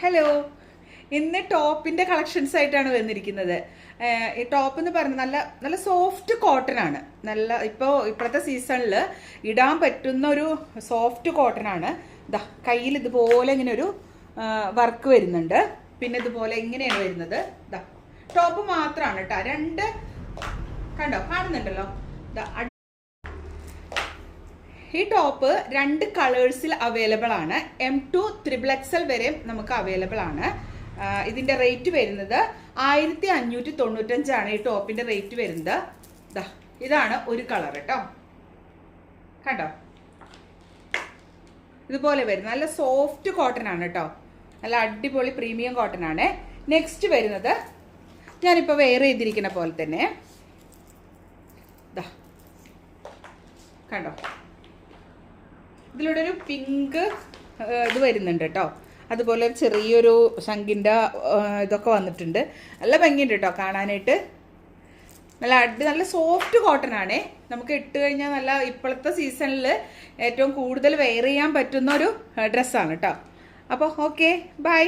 Hello, ഇന്ന് ടോപ്പിന്റെ collections ആയിട്ടാണ് വന്നിരിക്കുന്നത്. ഈ ടോപ്പ് എന്ന് പറയുന്നത് നല്ല നല്ല സോഫ്റ്റ് കോട്ടൺ ആണ്. ഇപ്പോഴത്തെ സീസണിൽ ഇടാൻ പറ്റുന്ന ഒരു സോഫ്റ്റ് കോട്ടൺ ആണ്. ഇതാ കയ്യിൽ ഇതുപോലെ ഇങ്ങനെ ഒരു വർക്ക് വരുന്നുണ്ട്. പിന്നെ ഇതുപോലെ ഇങ്ങനെയാണ് വരുന്നത്. ഇതാ ടോപ്പ് മാത്രമാണ് കേട്ടോ. രണ്ട് കണ്ടോ, കാണുന്നുണ്ടല്ലോ. ഈ ടോപ്പ് രണ്ട് കളേഴ്സിൽ അവൈലബിൾ ആണ്. M2 3XL വരെ നമുക്ക് അവൈലബിൾ ആണ്. ഇതിന്റെ റേറ്റ് വരുന്നത് 1595 ഈ ടോപ്പിന്റെ റേറ്റ് വരുന്നത്. ഇതാണ് ഒരു കളർ കേട്ടോ. കണ്ടോ, ഇതുപോലെ വരുന്നത് നല്ല സോഫ്റ്റ് കോട്ടൺ ആണ് കേട്ടോ. നല്ല അടിപൊളി പ്രീമിയം കോട്ടൺ ആണ്. നെക്സ്റ്റ് വരുന്നത് ഞാനിപ്പോൾ വെയർ ചെയ്തിരിക്കുന്ന പോലെ തന്നെ കണ്ടോ, ഇതിലൂടെ ഒരു പിങ്ക് ഇത് വരുന്നുണ്ട് കേട്ടോ. അതുപോലെ ചെറിയൊരു ശംഖിൻ്റെ ഇതൊക്കെ വന്നിട്ടുണ്ട്. നല്ല ഭംഗിയുണ്ട് കേട്ടോ കാണാനായിട്ട്. നല്ല സോഫ്റ്റ് കോട്ടൺ ആണേ. നമുക്ക് ഇട്ട് കഴിഞ്ഞാൽ നല്ല ഇപ്പോഴത്തെ സീസണിൽ ഏറ്റവും കൂടുതൽ വെയർ ചെയ്യാൻ പറ്റുന്ന ഒരു ഡ്രസ്സാണ് കേട്ടോ. അപ്പോൾ ഓക്കെ, ബൈ.